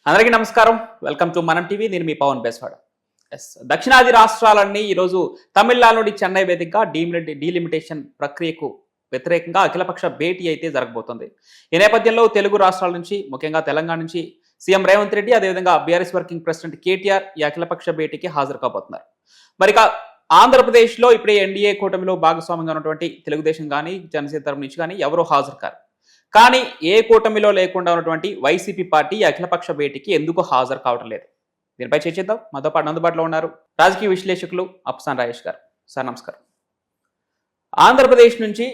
అందరికీ నమస్కారం. Welcome to మనం టీవీ. నేను మీ పవన్ బెస్వాడ. దక్షిణాది రాష్ట్రాలన్నీ ఈరోజు తమిళనాడులోని చెన్నై వేదికగా డీలిమిటేషన్ ప్రక్రియకు వ్యతిరేకంగా అఖిలపక్ష భేటీ అయితే జరగబోతోంది. ఈ నేపథ్యంలో తెలుగు రాష్ట్రాల నుంచి, ముఖ్యంగా తెలంగాణ నుంచి సీఎం రేవంత్ రెడ్డి, అదేవిధంగా బీఆర్ఎస్ వర్కింగ్ ప్రెసిడెంట్ కేటీఆర్ ఈ అఖిలపక్ష భేటీకి హాజరు కాబోతున్నారు. మరి ఆంధ్రప్రదేశ్లో ఇప్పుడే ఎన్డీఏ కూటమిలో భాగస్వామ్యంగా ఉన్నటువంటి తెలుగుదేశం కానీ, జనసేన తరపు నుంచి కానీ ఎవరూ హాజరు కారు. కానీ ఏ కూటమిలో లేకుండా ఉన్నటువంటి వైసీపీ పార్టీ అఖిలపక్ష భేటీకి ఎందుకు హాజరు కావడం లేదు? దీనిపై చర్చిద్దాం. మాతో పాటు అందుబాటులో ఉన్నారు రాజకీయ విశ్లేషకులు అప్సాన్ రాజేష్ గారు. సార్ నమస్కారం. ఆంధ్రప్రదేశ్ నుంచి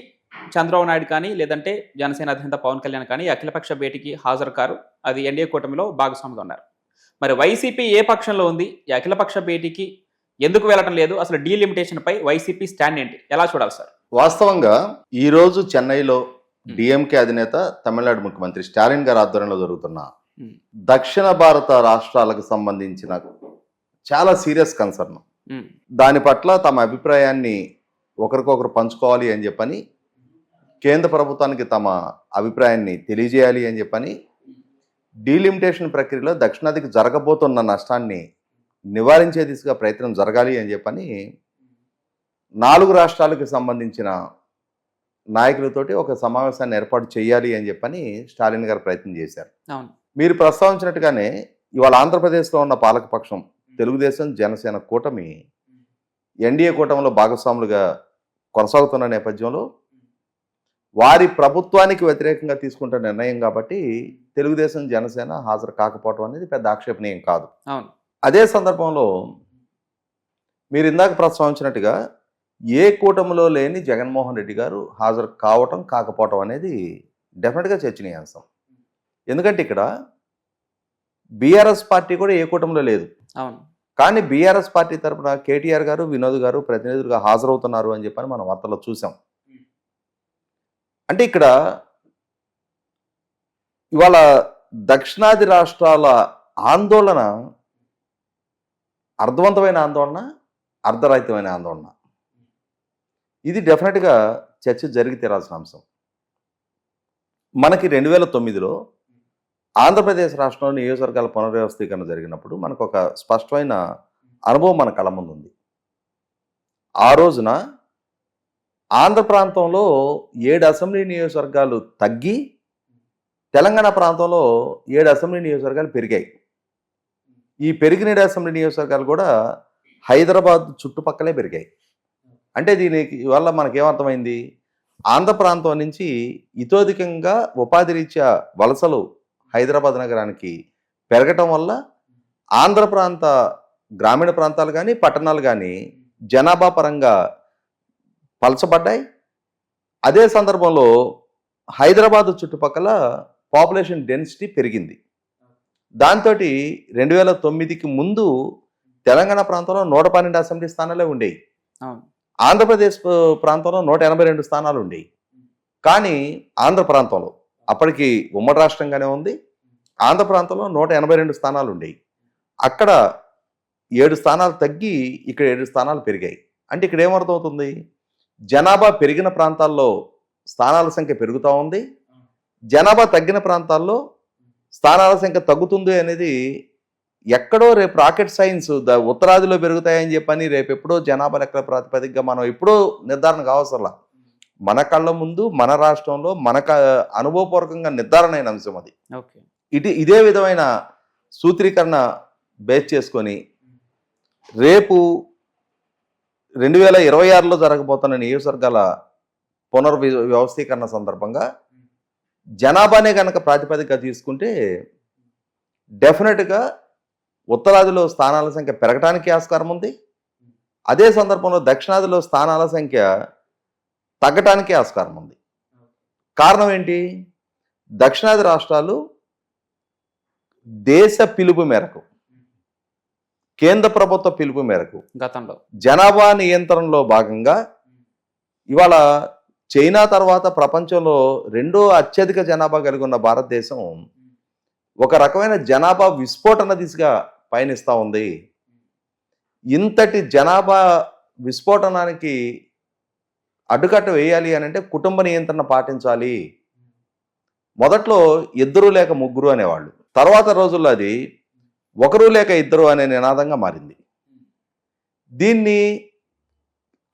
చంద్రబాబు నాయుడు కానీ, లేదంటే జనసేన అధినేత పవన్ కళ్యాణ్ కానీ అఖిలపక్ష భేటీకి హాజరు కారు. అది ఎన్డీఏ కూటమిలో భాగస్వామిగా ఉన్నారు. మరి వైసీపీ ఏ పక్షంలో ఉంది? ఈ అఖిలపక్ష భేటీకి ఎందుకు వెళ్ళటం లేదు? అసలు డీలిమిటేషన్ పై వైసీపీ స్టాండ్ ఏంటి? ఎలా చూడాలి సార్? వాస్తవంగా ఈరోజు చెన్నైలో డిఎంకే అధినేత, తమిళనాడు ముఖ్యమంత్రి స్టాలిన్ గారి ఆధ్వర్యంలో జరుగుతున్న దక్షిణ భారత రాష్ట్రాలకు సంబంధించిన చాలా సీరియస్ కన్సర్న్, దాని పట్ల తమ అభిప్రాయాన్ని ఒకరికొకరు పంచుకోవాలి అని చెప్పని, కేంద్ర ప్రభుత్వానికి తమ అభిప్రాయాన్ని తెలియజేయాలి అని చెప్పని, డీలిమిటేషన్ ప్రక్రియలో దక్షిణాదికి జరగబోతున్న నష్టాన్ని నివారించే దిశగా ప్రయత్నం జరగాలి అని చెప్పని 4 రాష్ట్రాలకు సంబంధించిన నాయకులతోటి ఒక సమావేశాన్ని ఏర్పాటు చేయాలి అని చెప్పని స్టాలిన్ గారు ప్రయత్నం చేశారు. మీరు ప్రస్తావించినట్టుగానే ఇవాళ ఆంధ్రప్రదేశ్లో ఉన్న పాలకపక్షం తెలుగుదేశం, జనసేన కూటమి ఎన్డీఏ కూటమిలో భాగస్వాములుగా కొనసాగుతున్న నేపథ్యంలో వారి ప్రభుత్వానికి వ్యతిరేకంగా తీసుకుంటున్న నిర్ణయం కాబట్టి తెలుగుదేశం, జనసేన హాజరు కాకపోవడం అనేది పెద్ద ఆక్షేపణీయం కాదు. అదే సందర్భంలో మీరు ఇందాక ప్రస్తావించినట్టుగా ఏ కూటమిలో లేని జగన్మోహన్ రెడ్డి గారు హాజరు కావటం, కాకపోవటం అనేది డెఫినెట్గా చర్చనీయాంశం. ఎందుకంటే ఇక్కడ బీఆర్ఎస్ పార్టీ కూడా ఏ కూటమిలో లేదు. కానీ బీఆర్ఎస్ పార్టీ తరఫున కేటీఆర్ గారు, వినోద్ గారు ప్రతినిధులుగా హాజరవుతున్నారు అని చెప్పని మనం వార్తల్లో చూసాం. అంటే ఇక్కడ ఇవాళ దక్షిణాది రాష్ట్రాల ఆందోళన అర్థవంతమైన ఆందోళన, అర్ధరహితమైన ఆందోళన. ఇది డెఫినెట్గా చర్చ జరిగి తీరాల్సిన అంశం. మనకి 2009లో ఆంధ్రప్రదేశ్ రాష్ట్రంలో నియోజకవర్గాల పునర్వ్యవస్థీకరణ జరిగినప్పుడు మనకు ఒక స్పష్టమైన అనుభవం మన కళ్ళ ముందు ఉంది. ఆ రోజున ఆంధ్ర ప్రాంతంలో 7 అసెంబ్లీ నియోజకవర్గాలు తగ్గి తెలంగాణ ప్రాంతంలో 7 అసెంబ్లీ నియోజకవర్గాలు పెరిగాయి. ఈ పెరిగిన 7 అసెంబ్లీ నియోజకవర్గాలు కూడా హైదరాబాద్ చుట్టుపక్కలే పెరిగాయి. అంటే దీనికి వల్ల మనకేమర్థమైంది? ఆంధ్ర ప్రాంతం నుంచి ఇతోధికంగా ఉపాధి రీత్యా వలసలు హైదరాబాద్ నగరానికి పెరగటం వల్ల ఆంధ్ర ప్రాంత గ్రామీణ ప్రాంతాలు కానీ, పట్టణాలు కానీ జనాభా పరంగా పలచబడ్డాయి. అదే సందర్భంలో హైదరాబాద్ చుట్టుపక్కల పాపులేషన్ డెన్సిటీ పెరిగింది. దాంతో 2009కి ముందు తెలంగాణ ప్రాంతంలో 112 అసెంబ్లీ స్థానాలే ఉండేవి. ఆంధ్రప్రదేశ్ ప్రాంతంలో 182 స్థానాలు ఉండేవి. కానీ ఆంధ్ర ప్రాంతంలో అప్పటికి ఉమ్మడి రాష్ట్రంగానే ఉంది. ఆంధ్ర ప్రాంతంలో 182 స్థానాలు ఉండేవి. అక్కడ 7 స్థానాలు తగ్గి ఇక్కడ 7 స్థానాలు పెరిగాయి. అంటే ఇక్కడ ఏమర్థమవుతుంది? జనాభా పెరిగిన ప్రాంతాల్లో స్థానాల సంఖ్య పెరుగుతూ ఉంది, జనాభా తగ్గిన ప్రాంతాల్లో స్థానాల సంఖ్య తగ్గుతుంది అనేది ఎక్కడో రేపు రాకెట్ సైన్స్ ఉత్తరాదిలో పెరుగుతాయని చెప్పని రేపు ఎప్పుడో జనాభా లెక్కల ప్రాతిపదికగా మనం ఎప్పుడో నిర్ధారణ కావసరలా. మన కళ్ళ ముందు మన రాష్ట్రంలో మనకు అనుభవపూర్వకంగా నిర్ధారణ అయిన అంశం అది. ఇదే విధమైన సూత్రీకరణ బేస్ చేసుకొని రేపు 2026లో జరగబోతున్న నియోజకవర్గాల పునర్వ్యవస్థీకరణ సందర్భంగా జనాభానే కనుక ప్రాతిపదికగా తీసుకుంటే డెఫినెట్గా ఉత్తరాదిలో స్థానాల సంఖ్య పెరగడానికి ఆస్కారం ఉంది. అదే సందర్భంలో దక్షిణాదిలో స్థానాల సంఖ్య తగ్గటానికి ఆస్కారం ఉంది. కారణం ఏంటి? దక్షిణాది రాష్ట్రాలు దేశ పిలుపు మేరకు, కేంద్ర ప్రభుత్వ పిలుపు మేరకు గతంలో జనాభా నియంత్రణలో భాగంగా ఇవాళ చైనా తర్వాత ప్రపంచంలో 2వ అత్యధిక జనాభా కలిగి ఉన్న భారతదేశం ఒక రకమైన జనాభా విస్ఫోటన దిశగా పయనిస్తూ ఉంది. ఇంతటి జనాభా విస్ఫోటనానికి అడ్డుకట్ట వేయాలి అని అంటే కుటుంబ నియంత్రణ పాటించాలి. మొదట్లో 2 లేక 3 అనేవాళ్ళు, తర్వాత రోజుల్లో అది ఒకరు లేక ఇద్దరు అనే నినాదంగా మారింది. దీన్ని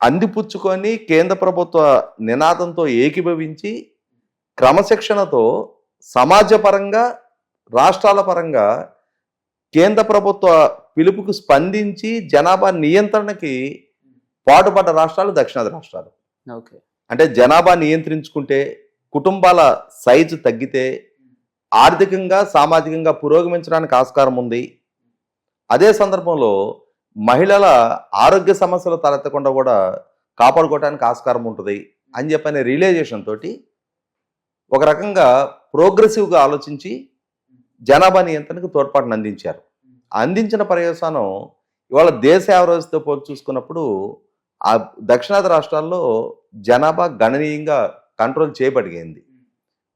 అందిపుచ్చుకొని కేంద్ర ప్రభుత్వ నినాదంతో ఏకీభవించి క్రమశిక్షణతో సమాజపరంగా రాష్ట్రాల పరంగా కేంద్ర ప్రభుత్వ పిలుపుకు స్పందించి జనాభా నియంత్రణకి పాటుపడ్డ రాష్ట్రాలు దక్షిణాది రాష్ట్రాలు. ఓకే. అంటే జనాభా నియంత్రించుకుంటే, కుటుంబాల సైజు తగ్గితే ఆర్థికంగా సామాజికంగా పురోగమించడానికి ఆస్కారం ఉంది. అదే సందర్భంలో మహిళల ఆరోగ్య సమస్యలు తలెత్తకుండా కూడా కాపాడుకోవడానికి ఆస్కారం ఉంటుంది అని చెప్పనే రియలైజేషన్ తోటి ఒక రకంగా ప్రోగ్రెసివ్గా ఆలోచించి జనాభా నియంత్రణకు తోడ్పాటును అందించారు. అందించిన పర్యవసానం ఇవాళ దేశ యావరేజ్తో పోల్చి చూసుకున్నప్పుడు ఆ దక్షిణాది రాష్ట్రాల్లో జనాభా గణనీయంగా కంట్రోల్ చేయబడిగింది.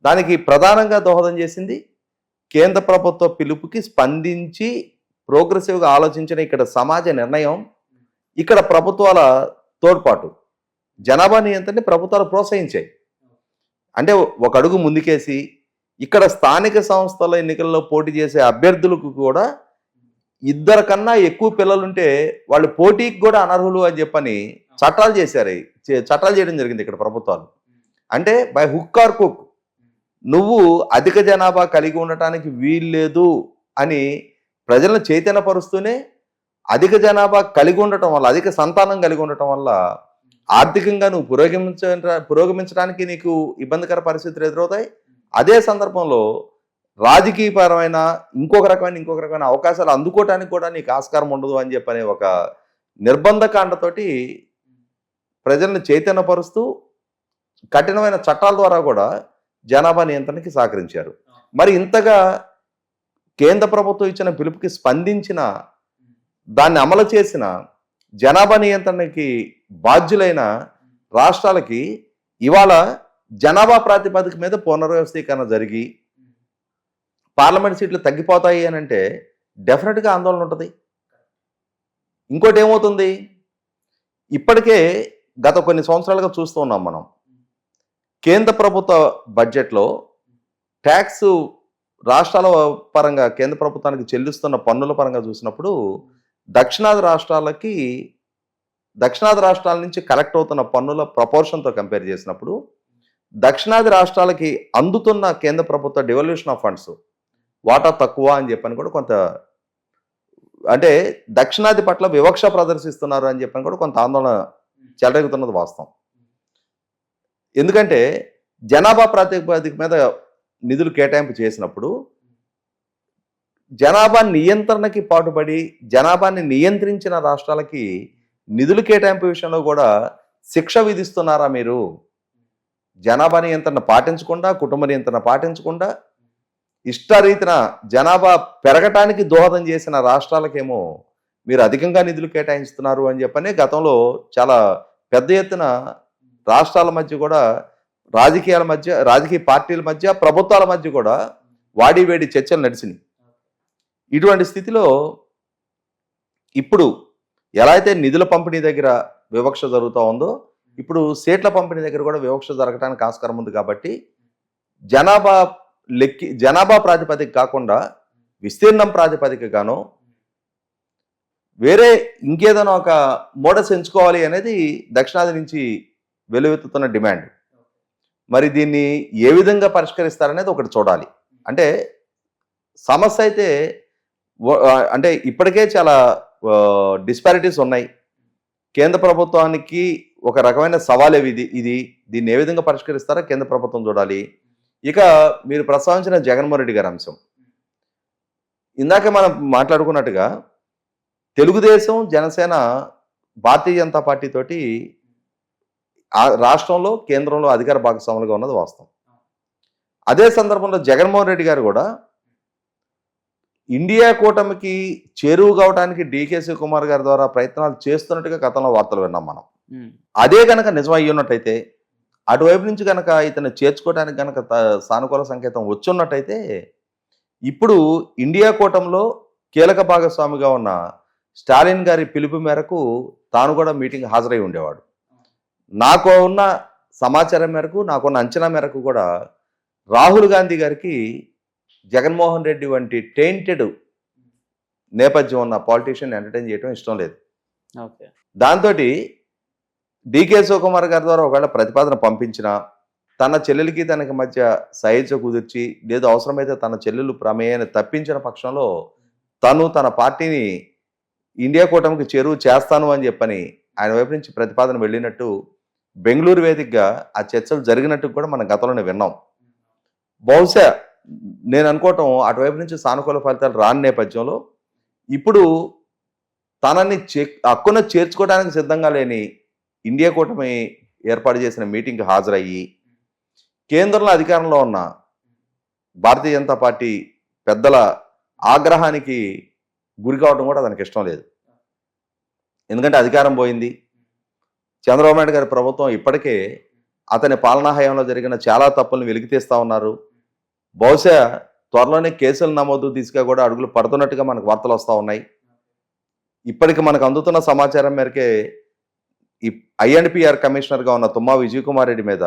దానికి ప్రధానంగా దోహదం చేసింది కేంద్ర ప్రభుత్వ పిలుపుకి స్పందించి ప్రోగ్రెసివ్గా ఆలోచించిన ఇక్కడ సమాజ నిర్ణయం, ఇక్కడ ప్రభుత్వాల తోడ్పాటు. జనాభా నియంత్రణని ప్రభుత్వాలు ప్రోత్సహించాయి. అంటే ఒక అడుగు ముందుకేసి ఇక్కడ స్థానిక సంస్థల ఎన్నికల్లో పోటీ చేసే అభ్యర్థులకు కూడా ఇద్దరు కన్నా ఎక్కువ పిల్లలుంటే వాళ్ళు పోటీకి కూడా అనర్హులు అని చెప్పని చట్టాలు చేయడం జరిగింది ఇక్కడ ప్రభుత్వాలు. అంటే బై హుక్ ఆర్ కుక్ నువ్వు అధిక జనాభా కలిగి ఉండటానికి వీల్లేదు అని ప్రజలను చైతన్యపరుస్తూనే అధిక జనాభా కలిగి ఉండటం వల్ల, అధిక సంతానం కలిగి ఉండటం వల్ల ఆర్థికంగా నువ్వు పురోగమించడానికి నీకు ఇబ్బందికర పరిస్థితులు ఎదురవుతాయి. అదే సందర్భంలో రాజకీయపరమైన ఇంకొక రకమైన అవకాశాలు అందుకోవటానికి కూడా నీకు ఆస్కారం ఉండదు అని చెప్పనే ఒక నిర్బంధకాండతోటి ప్రజలను చైతన్యపరుస్తూ కఠినమైన చట్టాల ద్వారా కూడా జనాభా నియంత్రణకి సహకరించారు. మరి ఇంతగా కేంద్ర ప్రభుత్వం ఇచ్చిన పిలుపుకి స్పందించిన, దాన్ని అమలు చేసిన, జనాభా నియంత్రణకి బాధ్యులైన రాష్ట్రాలకి ఇవాళ జనాభా ప్రాతిపదిక మీద పునర్వ్యవస్థీకరణ జరిగి పార్లమెంట్ సీట్లు తగ్గిపోతాయి అని అంటే డెఫినెట్గా ఆందోళన ఉంటుంది. ఇంకోటి ఏమవుతుంది, ఇప్పటికే గత కొన్ని సంవత్సరాలుగా చూస్తూ ఉన్నాం మనం, కేంద్ర ప్రభుత్వ బడ్జెట్లో ట్యాక్స్ రాష్ట్రాల పరంగా కేంద్ర ప్రభుత్వానికి చెల్లిస్తున్న పన్నుల పరంగా చూసినప్పుడు దక్షిణాది రాష్ట్రాల నుంచి కలెక్ట్ అవుతున్న పన్నుల ప్రపోర్షన్తో కంపేర్ చేసినప్పుడు దక్షిణాది రాష్ట్రాలకి అందుతున్న కేంద్ర ప్రభుత్వ డివల్యూషన్ ఆఫ్ ఫండ్స్ వాటా తక్కువ అని చెప్పని కూడా కొంత, అంటే దక్షిణాది పట్ల వివక్ష ప్రదర్శిస్తున్నారు అని చెప్పని కూడా కొంత ఆందోళన చెలరేగుతున్నది వాస్తవం. ఎందుకంటే జనాభా ప్రాతిపదిక మీద నిధులు కేటాయింపు చేసినప్పుడు జనాభా నియంత్రణకి పాటుపడి జనాభాని నియంత్రించిన రాష్ట్రాలకి నిధులు కేటాయింపు విషయంలో కూడా శిక్ష విధిస్తున్నారా మీరు? జనాభా నియంత్రణ పాటించకుండా, కుటుంబ నియంత్రణ పాటించకుండా ఇష్టరీతిన జనాభా పెరగటానికి దోహదం చేసిన రాష్ట్రాలకేమో మీరు అధికంగా నిధులు కేటాయిస్తున్నారు అని చెప్పని గతంలో చాలా పెద్ద ఎత్తున రాష్ట్రాల మధ్య కూడా, రాజకీయ పార్టీల మధ్య, ప్రభుత్వాల మధ్య కూడా వాడివేడి చర్చలు నడిచినాయి. ఇటువంటి స్థితిలో ఇప్పుడు ఎలా అయితే నిధుల పంపిణీ దగ్గర వివక్ష జరుగుతూ ఉందో, ఇప్పుడు సీట్ల పంపిణీ దగ్గర కూడా వివక్ష జరగడానికి ఆస్కారం ఉంది. కాబట్టి జనాభా ప్రాతిపదిక కాకుండా విస్తీర్ణం ప్రాతిపదికగానో వేరే ఇంకేదైనా ఒక మోడల్స్ ఎంచుకోవాలి అనేది దక్షిణాది నుంచి వెలువెత్తుతున్న డిమాండ్. మరి దీన్ని ఏ విధంగా పరిష్కరిస్తారనేది ఒకటి చూడాలి. అంటే సమస్య అయితే అంటే ఇప్పటికే చాలా డిస్పారిటీస్ ఉన్నాయి. కేంద్ర ప్రభుత్వానికి ఒక రకమైన సవాల్ దీన్ని ఏ విధంగా పరిష్కరిస్తారో కేంద్ర ప్రభుత్వం చూడాలి. ఇక మీరు ప్రస్తావించిన జగన్మోహన్ రెడ్డి గారి అంశం, ఇందాక మనం మాట్లాడుకున్నట్టుగా తెలుగుదేశం, జనసేన, భారతీయ జనతా పార్టీ తోటి రాష్ట్రంలో, కేంద్రంలో అధికార భాగస్వాములుగా ఉన్నది వాస్తవం. అదే సందర్భంలో జగన్మోహన్ రెడ్డి గారు కూడా ఇండియా కూటమికి చేరువు కావడానికి డికే శివకుమార్ గారి ద్వారా ప్రయత్నాలు చేస్తున్నట్టుగా గతంలో వార్తలు విన్నాం మనం. అదే కనుక నిజం అయ్యున్నట్టయితే, అటువైపు నుంచి కనుక ఇతను చేర్చుకోవడానికి కనుక సానుకూల సంకేతం వచ్చున్నట్టయితే, ఇప్పుడు ఇండియా కూటమిలో కీలక భాగస్వామిగా ఉన్న స్టాలిన్ గారి పిలుపు మేరకు తాను కూడా మీటింగ్ హాజరై ఉండేవాడు. నాకు ఉన్న సమాచారం మేరకు, నాకున్న అంచనా మేరకు కూడా రాహుల్ గాంధీ గారికి జగన్మోహన్ రెడ్డి వంటి టెయింటెడ్ నేపథ్యం ఉన్న పాలిటీషియన్ ఎంటర్టైన్ చేయడం ఇష్టం లేదు. ఓకే. దాంతో డీకే శివకుమార్ గారి ద్వారా ఒకవేళ ప్రతిపాదన పంపించినా తన చెల్లెలకి తనకి మధ్య సైజు కుదిర్చి లేదు అవసరమైతే తన చెల్లెలు ప్రమేయాన్ని తప్పించిన పక్షంలో తను తన పార్టీని ఇండియా కూటమికి చేరువ చేస్తాను అని చెప్పని ఆయన వైపు నుంచి ప్రతిపాదన వెళ్ళినట్టు బెంగళూరు వేదికగా ఆ చర్చలు జరిగినట్టు కూడా మనం గతంలోనే విన్నాం. బహుశా నేను అనుకోవటం అటువైపు నుంచి సానుకూల ఫలితాలు రాని నేపథ్యంలో ఇప్పుడు తనని హక్కున చేర్చుకోవడానికి సిద్ధంగా లేని ఇండియా కూటమి ఏర్పాటు చేసిన మీటింగ్కి హాజరయ్యి కేంద్రంలో అధికారంలో ఉన్న భారతీయ జనతా పార్టీ పెద్దల ఆగ్రహానికి గురి కావడం కూడా అతనికి ఇష్టం లేదు. ఎందుకంటే అధికారం పోయింది. చంద్రబాబు నాయుడు గారి ప్రభుత్వం ఇప్పటికే అతని పాలనా హయాంలో జరిగిన చాలా తప్పులను వెలికితీస్తా ఉన్నారు. బహుశా త్వరలోనే కేసులు నమోదు దిశగా కూడా అడుగులు పడుతున్నట్టుగా మనకు వార్తలు వస్తూ ఉన్నాయి. ఇప్పటికి మనకు అందుతున్న సమాచారం మేరకే ఈ ఐఎన్పిఆర్ కమిషనర్గా ఉన్న తుమ్మా విజయ్ కుమార్ రెడ్డి మీద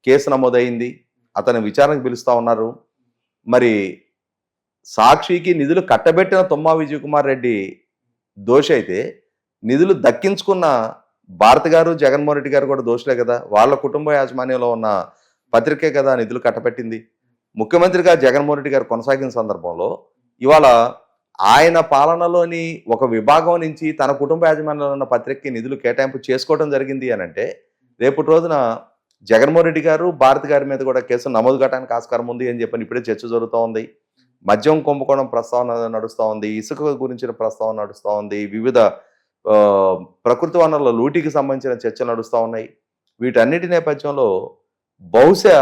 కేసు నమోదైంది. అతని విచారణకు పిలుస్తూ ఉన్నారు. మరి సాక్షికి నిధులు కట్టబెట్టిన తుమ్మా విజయ్ కుమార్ రెడ్డి దోషి అయితే నిధులు దక్కించుకున్న భారతి గారు జగన్మోహన్ రెడ్డి గారు కూడా దోషులే కదా. వాళ్ళ కుటుంబ యాజమాన్యంలో ఉన్న పత్రికే కదా నిధులు కట్టబెట్టింది. ముఖ్యమంత్రిగా జగన్మోహన్ రెడ్డి గారు కొనసాగిన సందర్భంలో ఇవాళ ఆయన పాలనలోని ఒక విభాగం నుంచి తన కుటుంబ యాజమాన్యంలో ఉన్న పత్రికకి నిధులు కేటాయింపు చేసుకోవడం జరిగింది అని అంటే రేపటి రోజున జగన్మోహన్ రెడ్డి గారు భారతి గారి మీద కూడా కేసులు నమోదు కావడానికి ఆస్కారం ఉంది అని చెప్పని ఇప్పుడే చర్చ జరుగుతూ ఉంది. మద్యం కుంభకోణం ప్రస్తావన నడుస్తూ ఉంది. ఇసుక గురించిన ప్రస్తావన నడుస్తూ ఉంది. వివిధ ప్రకృతి వనరుల లూటీకి సంబంధించిన చర్చలు నడుస్తూ ఉన్నాయి. వీటన్నిటి నేపథ్యంలో బహుశా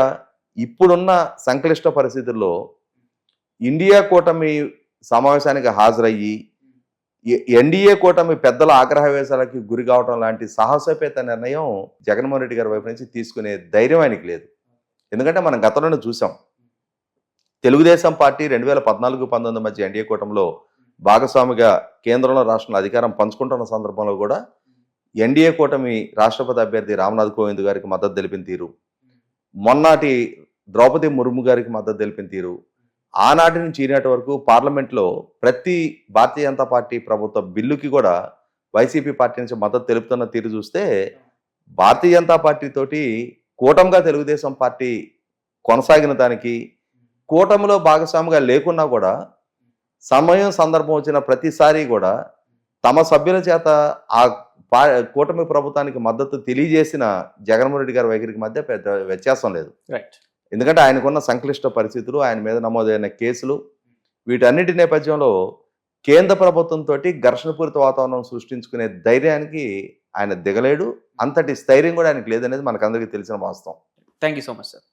ఇప్పుడున్న సంక్లిష్ట పరిస్థితుల్లో ఇండియా కూటమి సమావేశానికి హాజరయ్యి ఎన్డీఏ కూటమి పెద్దల ఆగ్రహవేశాలకి గురి కావడం లాంటి సాహసోపేత నిర్ణయం జగన్మోహన్ రెడ్డి గారి వైపు నుంచి తీసుకునే ధైర్యం ఆయనకి లేదు. ఎందుకంటే మనం గతంలోనే చూసాం, తెలుగుదేశం పార్టీ 2014-19 మధ్య ఎన్డీఏ కూటమిలో భాగస్వామిగా కేంద్రంలో రాష్ట్రంలో అధికారం పంచుకుంటున్న సందర్భంలో కూడా ఎన్డీఏ కూటమి రాష్ట్రపతి అభ్యర్థి రామ్నాథ్ కోవింద్ గారికి మద్దతు తెలిపిన తీరు, మొన్నటి ద్రౌపది ముర్ము గారికి మద్దతు తెలిపిన తీరు, ఆనాటి నుంచి ఈనాటి వరకు పార్లమెంట్లో ప్రతి భారతీయ జనతా పార్టీ ప్రభుత్వ బిల్లుకి కూడా వైసీపీ పార్టీ నుంచి మద్దతు తెలుపుతున్న తీరు చూస్తే భారతీయ జనతా పార్టీ తోటి కూటమిగా తెలుగుదేశం పార్టీ కొనసాగిన దానికి, కూటమిలో భాగస్వామిగా లేకున్నా కూడా సమయం సందర్భం వచ్చిన ప్రతిసారి కూడా తమ సభ్యుల చేత ఆ కూటమి ప్రభుత్వానికి మద్దతు తెలియజేసిన జగన్మోహన్ రెడ్డి గారి వైఖరికి మధ్య పెద్ద వ్యత్యాసం లేదు. రైట్. ఎందుకంటే ఆయనకున్న సంక్లిష్ట పరిస్థితులు, ఆయన మీద నమోదైన కేసులు, వీటన్నిటి నేపథ్యంలో కేంద్ర ప్రభుత్వంతో ఘర్షణపూరిత వాతావరణం సృష్టించుకునే ధైర్యానికి ఆయన దిగలేడు. అంతటి స్థైర్యం కూడా ఆయనకు లేదనేది మనకందరికీ తెలిసిన వాస్తవం. Thank you so much sir.